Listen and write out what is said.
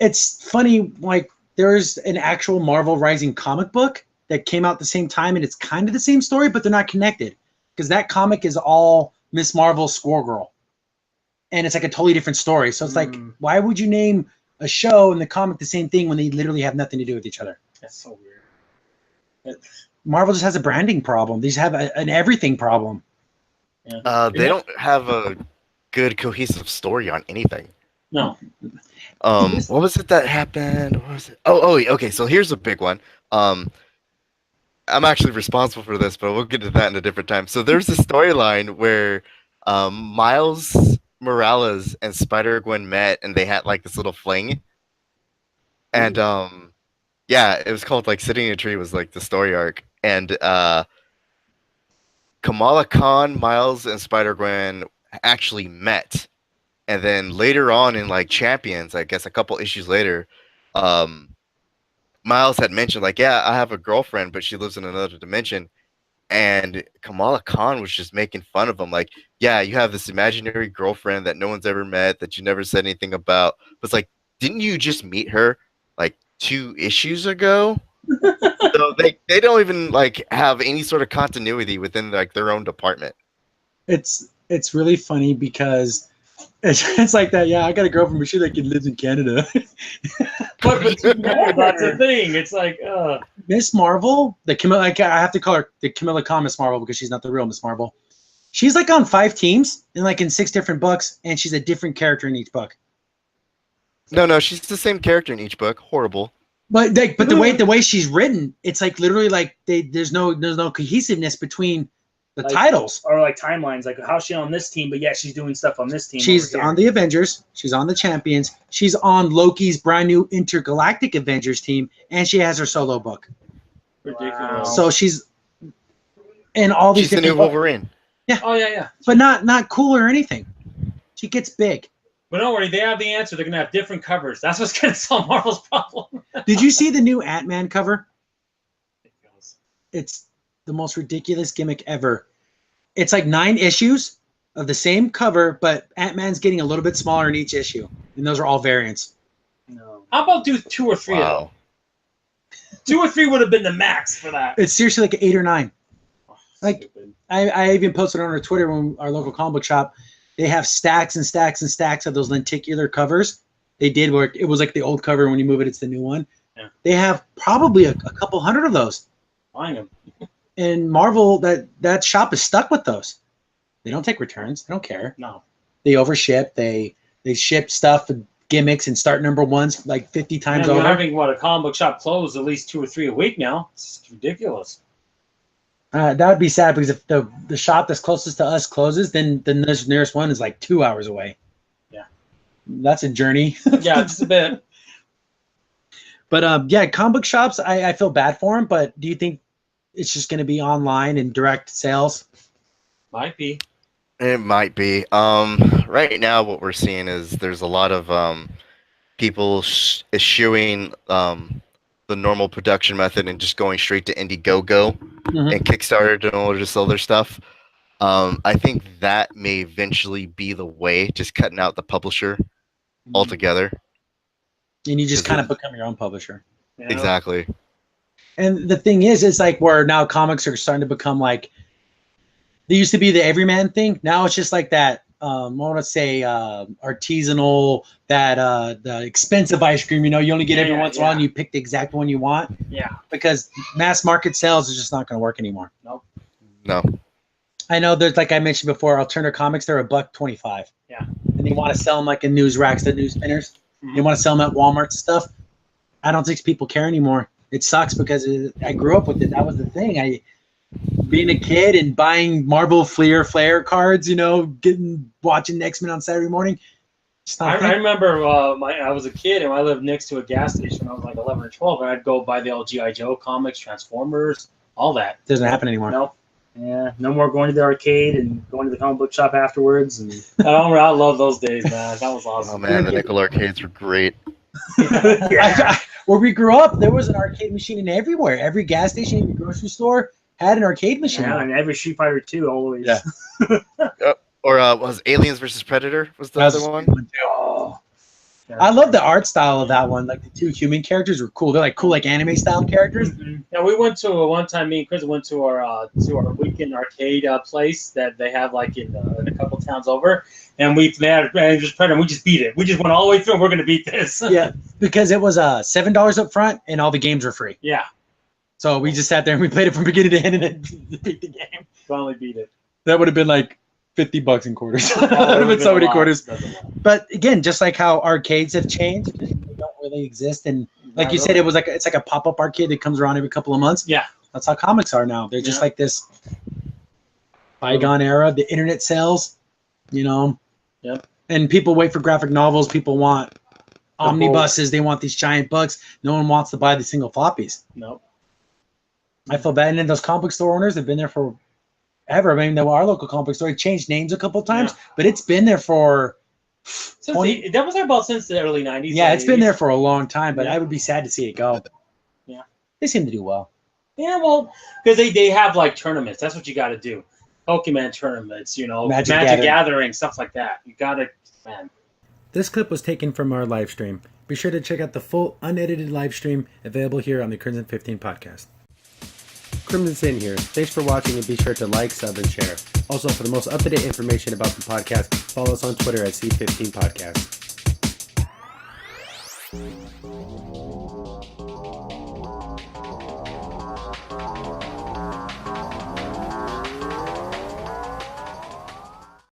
It's funny, like there's an actual Marvel Rising comic book that came out at the same time, and it's kind of the same story, but they're not connected because that comic is all Miss Marvel, Squirrel Girl, and it's like a totally different story. So it's like, why would you name a show and the comic the same thing when they literally have nothing to do with each other? That's so weird. Marvel just has a branding problem. They just have an everything problem. Yeah. They don't have a good cohesive story on anything. No. What was it that happened? What was it? Oh, okay. So here's a big one. I'm actually responsible for this, but we'll get to that in a different time. So there's a storyline where Miles Morales and Spider-Gwen met, and they had like this little fling. And yeah, it was called like Sitting in a Tree was like the story arc, and Kamala Khan, Miles, and Spider-Gwen actually met. And then later on in like Champions, I guess a couple issues later, Miles had mentioned like, yeah, I have a girlfriend, but she lives in another dimension. And Kamala Khan was just making fun of him. Like, yeah, you have this imaginary girlfriend that no one's ever met, that you never said anything about. But it's like, didn't you just meet her like 2 issues ago? So they don't even like have any sort of continuity within like their own department. It's really funny because it's like that. Yeah, I got a girlfriend, but she like lives in Canada. But that's the thing. It's like Miss Marvel, I have to call her the Camilla Khan Miss Marvel because she's not the real Miss Marvel. She's like on 5 teams and like in 6 different books, and she's a different character in each book. No, she's the same character in each book. Horrible. But the way she's written, it's like literally like there's no cohesiveness between the titles or like timelines. Like how's she on this team, but yeah, she's doing stuff on this team. She's on the Avengers. She's on the Champions. She's on Loki's brand new intergalactic Avengers team, and she has her solo book. Ridiculous. Wow. So she's in all these. She's the new Wolverine. Yeah. Oh yeah. But not cool or anything. She gets big. But don't worry, they have the answer. They're gonna have different covers. That's what's gonna solve Marvel's problem. Did you see the new Ant-Man cover? It's the most ridiculous gimmick ever. It's like 9 issues of the same cover, but Ant-Man's getting a little bit smaller in each issue, and those are all variants. No. How about do 2 or 3 of them? 2 or 3 would have been the max for that. It's seriously like 8 or 9. Like I even posted on our Twitter when our local comic book shop. They have stacks and stacks and stacks of those lenticular covers. They did where it was like the old cover. When you move it, it's the new one. Yeah. They have probably a couple hundred of those. Buying them. And Marvel, that shop is stuck with those. They don't take returns. They don't care. No. They overship. They ship stuff and gimmicks and start number ones like 50 times over. We're having a comic book shop close at least 2 or 3 a week now. It's ridiculous. That would be sad because if the shop that's closest to us closes, then the nearest one is like 2 hours away. Yeah. That's a journey. Yeah, just a bit. But yeah, comic book shops, I feel bad for them, but do you think it's just going to be online and direct sales? Might be. It might be. Right now what we're seeing is there's a lot of people eschewing the normal production method and just going straight to Indiegogo and Kickstarter in order to sell their stuff. I think that may eventually be the way, just cutting out the publisher altogether. And you just kind of become your own publisher. Yeah. Exactly. And the thing is, it's like where now comics are starting to become like, they used to be the everyman thing. Now it's just like that, I want to say artisanal, that the expensive ice cream, you only get every once in a while and you pick the exact one you want. Yeah. Because mass market sales is just not going to work anymore. Nope. No. I know there's, like I mentioned before, alternative comics, they're $1.25. Yeah. And they want to sell them like in news racks, the news spinners. They want to sell them at Walmart and stuff. I don't think people care anymore. It sucks because I grew up with it. That was the thing. Being a kid and buying Marvel Flair cards, watching X-Men on Saturday morning. I remember I was a kid and I lived next to a gas station when I was like 11 or 12, and I'd go buy the old G.I. Joe comics, Transformers, all that. Doesn't happen anymore. Nope. Yeah, no more going to the arcade and going to the comic book shop afterwards. And I love those days, man. That was awesome. Oh man, the nickel arcades were great. Yeah. Where we grew up, there was an arcade machine in everywhere. Every gas station, every grocery store had an arcade machine. Yeah, and every Street Fighter 2 always. Yeah. Or was Aliens versus Predator was the other one? Oh. I love the art style of that one. Like the two human characters were cool. They're like cool, like anime style characters. Mm-hmm. Yeah, we went to one time. Me and Chris went to our weekend arcade place that they have like in a couple towns over, and we just beat it. We just went all the way through. And we're gonna beat this. Yeah, because it was $7 up front, and all the games were free. Yeah. So we just sat there and we played it from beginning to end, and then beat the game. Finally beat it. That would have been like $50 in quarters. That would have been so many quarters. But again, just like how arcades have changed, they don't really exist. And like you said, it's like a pop-up arcade that comes around every couple of months. Yeah. That's how comics are now. They're just like this bygone era. The internet sells, Yep. And people wait for graphic novels. People want omnibuses. They want these giant books. No one wants to buy the single floppies. Nope. I feel bad. And then those comic store owners have been there for ever. I mean, our local comic book store changed names a couple of times, but it's been there for that was about since the early 90s. Yeah, it's been there for a long time, but I would be sad to see it go. Yeah. They seem to do well. Yeah, well, because they have like tournaments. That's what you got to do. Pokemon tournaments, Magic Gathering, stuff like that. You got to, man. This clip was taken from our live stream. Be sure to check out the full unedited live stream available here on the Crimson 15 podcast. Crimson Sin here. Thanks for watching, and be sure to like, sub, and share. Also, for the most up-to-date information about the podcast, follow us on Twitter at C15 Podcast.